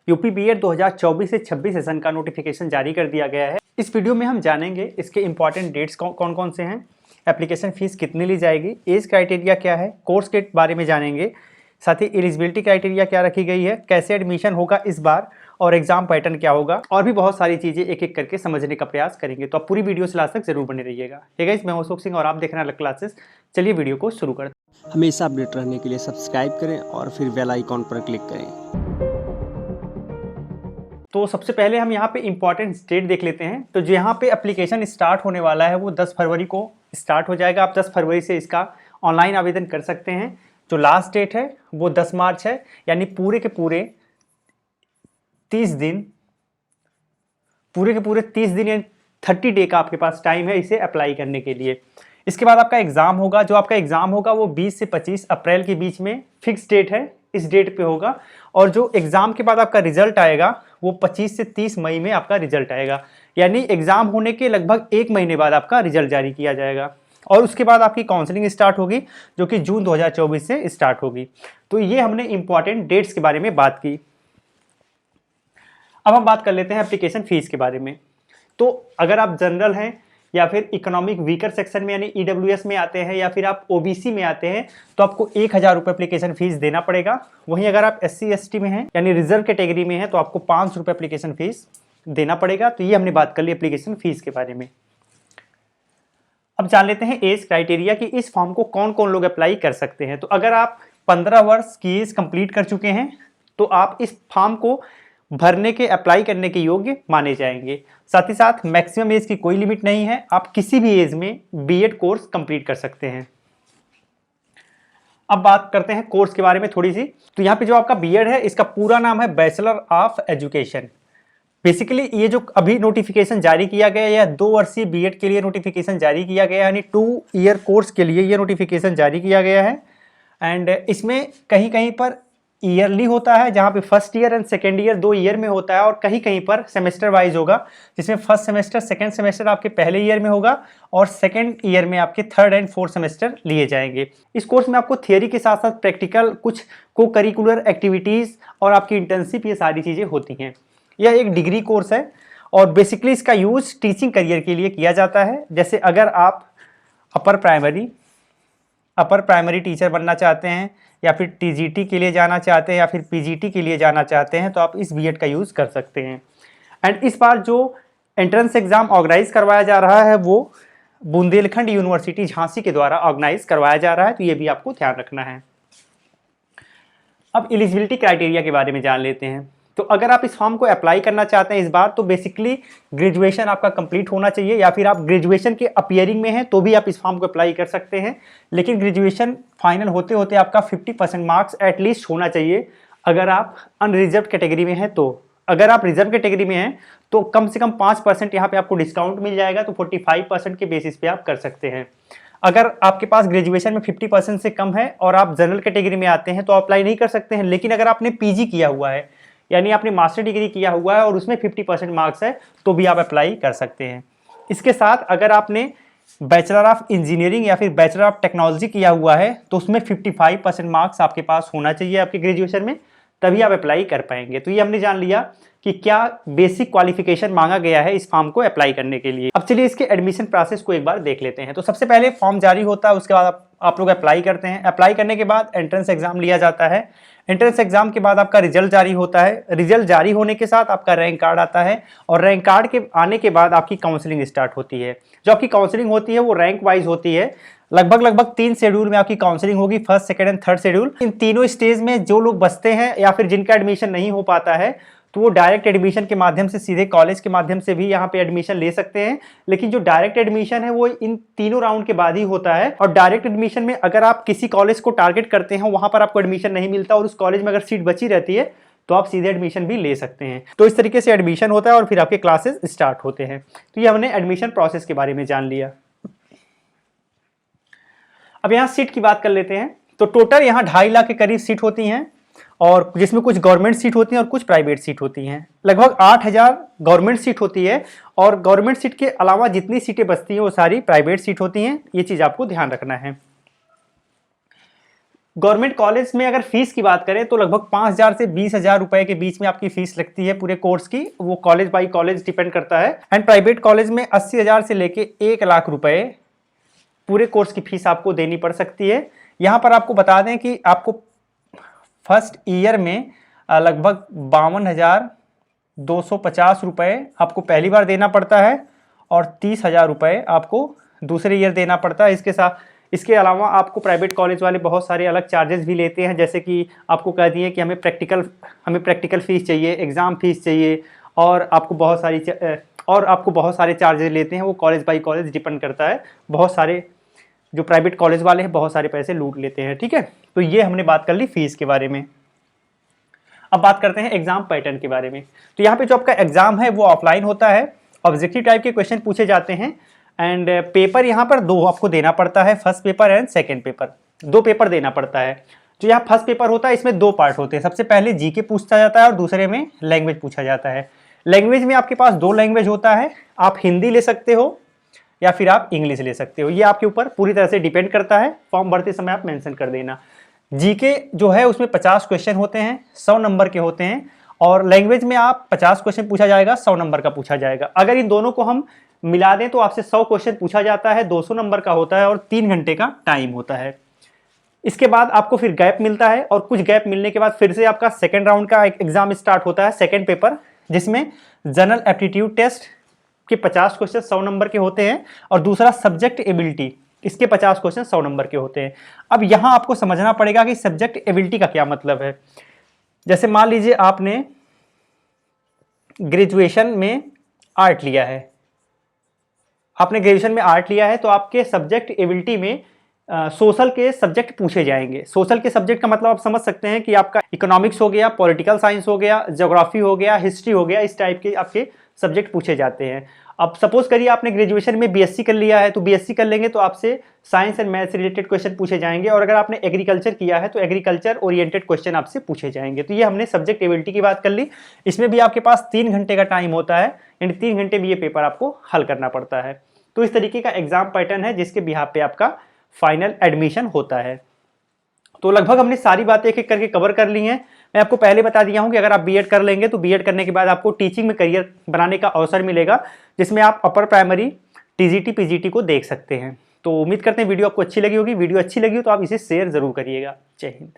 UP BEd 2024 से 26 session का notification जारी कर दिया गया है। इस वीडियो में हम जानेंगे इसके इंपॉर्टेंट डेट्स कौन कौन से हैं, एप्लीकेशन फीस कितनी ली जाएगी, एज क्राइटेरिया क्या है, कोर्स के बारे में जानेंगे, साथ ही एलिजिबिलिटी क्राइटेरिया क्या रखी गई है, कैसे एडमिशन होगा इस बार और एग्जाम पैटर्न क्या होगा, और भी बहुत सारी चीज़ें एक एक करके समझने का प्रयास करेंगे। तो आप पूरी वीडियो से लास्ट तक जरूर बने रहिएगा। हे गाइस, मैं हूं अशोक सिंह और आप देख रहे हैं अलग क्लासेस। चलिए वीडियो को शुरू करते हैं। हमेशा अपडेट रहने के लिए सब्सक्राइब करें और फिर बेल आइकॉन पर क्लिक करें। तो सबसे पहले हम यहाँ पे इम्पॉर्टेंट डेट देख लेते हैं। तो जो यहाँ पे एप्लीकेशन स्टार्ट होने वाला है वो 10 फरवरी को स्टार्ट हो जाएगा। आप 10 फरवरी से इसका ऑनलाइन आवेदन कर सकते हैं। जो लास्ट डेट है वो 10 मार्च है, यानी पूरे के पूरे 30 दिन यानी 30 डे का आपके पास टाइम है इसे अप्लाई करने के लिए। इसके बाद आपका एग्ज़ाम होगा। जो आपका एग्ज़ाम होगा वो 20 से 25 अप्रैल के बीच में फिक्स डेट है, इस डेट पे होगा। और जो एग्ज़ाम के बाद आपका रिजल्ट आएगा वो 25 से 30 मई में आपका रिजल्ट आएगा, यानी एग्ज़ाम होने के लगभग 1 महीने बाद आपका रिजल्ट जारी किया जाएगा। और उसके बाद आपकी काउंसलिंग स्टार्ट होगी जो कि जून 2024 से स्टार्ट होगी। तो ये हमने इंपॉर्टेंट डेट्स के बारे में बात की। अब हम बात कर लेते हैं एप्लीकेशन फ़ीस के बारे में। तो अगर आप जनरल हैं या फिर इकोनॉमिक वीकर सेक्शन में यानी ईडब्ल्यूएस में आते हैं या फिर आप ओबीसी में आते हैं तो आपको 1000 रुपये एप्लीकेशन फीस देना पड़ेगा। वहीं अगर आप एससी एसटी में हैं यानी रिजर्व कैटेगरी में हैं तो आपको 500 रुपये एप्लीकेशन फीस देना पड़ेगा। तो ये हमने बात कर ली एप्लीकेशन फीस के बारे में। अब जान लेते हैं एज क्राइटेरिया कि इस फॉर्म को कौन कौन लोग अप्लाई कर सकते हैं। तो अगर आप 15 वर्ष की एज कंप्लीट कर चुके हैं तो आप इस फॉर्म को भरने के अप्लाई करने के योग्य माने जाएंगे। साथ ही साथ मैक्सिमम एज की कोई लिमिट नहीं है, आप किसी भी एज में बीएड कोर्स कंप्लीट कर सकते हैं। अब बात करते हैं कोर्स के बारे में थोड़ी सी। तो यहाँ पे जो आपका बीएड है इसका पूरा नाम है बैचलर ऑफ एजुकेशन। बेसिकली ये जो अभी नोटिफिकेशन जारी किया गया है या 2 वर्षीय बीएड के लिए नोटिफिकेशन जारी किया गया है, यानी 2 ईयर कोर्स के लिए ये नोटिफिकेशन जारी किया गया है। एंड इसमें कहीं कहीं पर ईयरली होता है, जहाँ पे first year and second year 2 year में होता है, और कहीं कहीं पर सेमेस्टर वाइज होगा, जिसमें फर्स्ट सेमेस्टर सेकेंड सेमेस्टर आपके पहले ईयर में होगा और सेकेंड ईयर में आपके थर्ड एंड फोर्थ सेमेस्टर लिए जाएंगे। इस कोर्स में आपको थियोरी के साथ साथ प्रैक्टिकल, कुछ को करिकुलर एक्टिविटीज़ और आपकी इंटर्नशिप, ये सारी चीज़ें होती हैं। यह एक डिग्री कोर्स है और बेसिकली इसका यूज़ टीचिंग करियर के लिए किया जाता है। जैसे अगर आप अपर प्राइमरी टीचर बनना चाहते हैं या फिर टीजीटी के लिए जाना चाहते हैं या फिर पीजीटी के लिए जाना चाहते हैं तो आप इस बीएड का यूज़ कर सकते हैं। एंड इस बार जो एंट्रेंस एग्ज़ाम ऑर्गेनाइज करवाया जा रहा है वो बुंदेलखंड यूनिवर्सिटी झांसी के द्वारा ऑर्गेनाइज करवाया जा रहा है, तो ये भी आपको ध्यान रखना है। अब एलिजिबिलिटी क्राइटेरिया के बारे में जान लेते हैं। तो अगर आप इस फॉर्म को अप्लाई करना चाहते हैं इस बार, तो बेसिकली ग्रेजुएशन आपका कंप्लीट होना चाहिए, या फिर आप ग्रेजुएशन के अपीयरिंग में हैं तो भी आप इस फॉर्म को अप्लाई कर सकते हैं। लेकिन ग्रेजुएशन फाइनल होते होते आपका 50% मार्क्स एटलीस्ट होना चाहिए अगर आप अनरिजर्व कैटेगरी में हैं। तो अगर आप रिजर्व कैटेगरी में हैं तो कम से कम 5% यहाँ पे आपको डिस्काउंट मिल जाएगा, तो 45% के बेसिस पे आप कर सकते हैं। अगर आपके पास ग्रेजुएशन में 50% से कम है और आप जनरल कैटेगरी में आते हैं तो अप्लाई नहीं कर सकते हैं। लेकिन अगर आपने पीजी किया हुआ है यानी आपने मास्टर डिग्री किया हुआ है और उसमें 50% मार्क्स है तो भी आप अप्लाई कर सकते हैं। इसके साथ अगर आपने बैचलर ऑफ इंजीनियरिंग या फिर बैचलर ऑफ टेक्नोलॉजी किया हुआ है तो उसमें 55% मार्क्स आपके पास होना चाहिए आपके ग्रेजुएशन में, तभी आप अप्लाई कर पाएंगे। तो ये हमने जान लिया कि क्या बेसिक क्वालिफिकेशन मांगा गया है इस फॉर्म को अप्लाई करने के लिए। अब चलिए इसके एडमिशन प्रोसेस को एक बार देख लेते हैं। तो सबसे पहले फॉर्म जारी होता है, उसके बाद आप लोग अप्लाई करते हैं। अप्लाई करने के बाद एंट्रेंस एग्जाम लिया जाता है। एंट्रेंस एग्जाम के बाद आपका रिजल्ट जारी होता है। रिजल्ट जारी होने के साथ आपका रैंक कार्ड आता है और रैंक कार्ड के आने के बाद आपकी काउंसलिंग स्टार्ट होती है। जो आपकी काउंसलिंग होती है वो रैंक वाइज होती है। लगभग 3 शेड्यूल में आपकी काउंसलिंग होगी, first second and third schedule. इन तीनों स्टेज में जो लोग बचते हैं या फिर जिनका एडमिशन नहीं हो पाता है तो वो डायरेक्ट एडमिशन के माध्यम से सीधे कॉलेज के माध्यम से भी यहाँ पे एडमिशन ले सकते हैं। लेकिन जो डायरेक्ट एडमिशन है वो इन तीनों राउंड के बाद ही होता है। और डायरेक्ट एडमिशन में अगर आप किसी कॉलेज को टारगेट करते हैं, वहां पर आपको एडमिशन नहीं मिलता और उस कॉलेज में अगर सीट बची रहती है तो आप सीधे एडमिशन भी ले सकते हैं। तो इस तरीके से एडमिशन होता है और फिर आपके क्लासेस स्टार्ट होते हैं। तो ये हमने एडमिशन प्रोसेस के बारे में जान लिया। अब यहाँ सीट की बात कर लेते हैं। तो टोटल यहाँ 2.5 लाख के करीब सीट होती हैं और जिसमें कुछ गवर्नमेंट सीट होती हैं और कुछ प्राइवेट सीट होती हैं। लगभग 8000 गवर्नमेंट सीट होती है और गवर्नमेंट सीट के अलावा जितनी सीटें बचती हैं वो सारी प्राइवेट सीट होती हैं। ये चीज़ आपको ध्यान रखना है। गवर्नमेंट कॉलेज में अगर फीस की बात करें तो लगभग 5,000 से 20,000 रुपए के बीच में आपकी फीस लगती है पूरे कोर्स की। वो कॉलेज बाई कॉलेज डिपेंड करता है। एंड प्राइवेट कॉलेज में 80,000 से लेके 1 लाख रुपए पूरे कोर्स की फीस आपको देनी पड़ सकती है। यहाँ पर आपको बता दें कि आपको फर्स्ट ईयर में लगभग 52,250 रुपये आपको पहली बार देना पड़ता है और 30,000 रुपये आपको दूसरे ईयर देना पड़ता है। इसके अलावा आपको प्राइवेट कॉलेज वाले बहुत सारे अलग चार्जेस भी लेते हैं, जैसे कि आपको कह दिए कि हमें प्रैक्टिकल फीस चाहिए, एग्ज़ाम फीस चाहिए, और आपको बहुत सारे चार्जेस लेते हैं। वो कॉलेज बाई कॉलेज डिपेंड करता है। बहुत सारे जो प्राइवेट कॉलेज वाले हैं बहुत सारे पैसे लूट लेते हैं, ठीक है। तो ये हमने बात कर ली फीस के बारे में। अब बात करते हैं एग्जाम पैटर्न के बारे में। तो यहाँ पे जो आपका एग्जाम है वो ऑफलाइन होता है। ऑब्जेक्टिव टाइप के क्वेश्चन पूछे जाते हैं एंड पेपर यहाँ पर 2 आपको देना पड़ता है, first paper and second paper. 2 paper देना पड़ता है। जो यहाँ फर्स्ट पेपर होता है इसमें 2 पार्ट होते हैं। सबसे पहले जीके पूछा जाता है और दूसरे में लैंग्वेज पूछा जाता है। लैंग्वेज में आपके पास 2 लैंग्वेज होता है, आप हिंदी ले सकते हो या फिर आप इंग्लिश ले सकते हो। ये आपके ऊपर पूरी तरह से डिपेंड करता है। फॉर्म भरते समय आप मेंशन कर देना। जीके जो है उसमें 50 क्वेश्चन होते हैं, 100 नंबर के होते हैं, और लैंग्वेज में आप 50 क्वेश्चन पूछा जाएगा, 100 नंबर का पूछा जाएगा। अगर इन दोनों को हम मिला दें तो आपसे 100 क्वेश्चन पूछा जाता है, 200 नंबर का होता है और 3 घंटे का टाइम होता है। इसके बाद आपको फिर गैप मिलता है और कुछ गैप मिलने के बाद फिर से आपका सेकेंड राउंड का एग्जाम स्टार्ट होता है, सेकेंड पेपर, जिसमें जनरल एप्टीट्यूड टेस्ट के 50 क्वेश्चन 100 नंबर के होते हैं और दूसरा सब्जेक्ट एबिलिटी, इसके 50 क्वेश्चन 100 नंबर के होते हैं। अब यहाँ आपको समझना पड़ेगा कि सब्जेक्ट एबिलिटी का क्या मतलब है। जैसे मान लीजिए आपने ग्रेजुएशन में आर्ट लिया है, तो आपके सब्जेक्ट एबिलिटी में सोशल के सब्जेक्ट पूछे जाएंगे। सोशल के सब्जेक्ट का मतलब आप समझ सकते हैं कि आपका इकोनॉमिक्स हो गया, पॉलिटिकल साइंस हो गया, ज्योग्राफी हो गया, हिस्ट्री हो गया, इस टाइप के आपके सब्जेक्ट पूछे जाते हैं। अब सपोज करिए आपने ग्रेजुएशन में बीएससी कर लिया है, तो बीएससी कर लेंगे तो आपसे साइंस एंड मैथ्स से रिलेटेड क्वेश्चन पूछे जाएंगे, और अगर आपने एग्रीकल्चर किया है तो एग्रीकल्चर ओरिएंटेड क्वेश्चन आपसे पूछे जाएंगे। तो ये हमने सब्जेक्ट एबिलिटी की बात कर ली। इसमें भी आपके पास 3 घंटे का टाइम होता है एंड 3 घंटे में ये पेपर आपको हल करना पड़ता है। तो इस तरीके का एग्जाम पैटर्न है जिसके बिहाफ पे आपका फाइनल एडमिशन होता है। तो लगभग हमने सारी बातें एक एक करके कवर कर ली हैं। मैं आपको पहले बता दिया हूं कि अगर आप बीएड कर लेंगे तो बीएड करने के बाद आपको टीचिंग में करियर बनाने का अवसर मिलेगा, जिसमें आप अपर प्राइमरी, टीजीटी, पीजीटी को देख सकते हैं। तो उम्मीद करते हैं वीडियो आपको अच्छी लगी होगी। वीडियो अच्छी लगी हो तो आप इसे शेयर जरूर करिएगा। जय हिंद।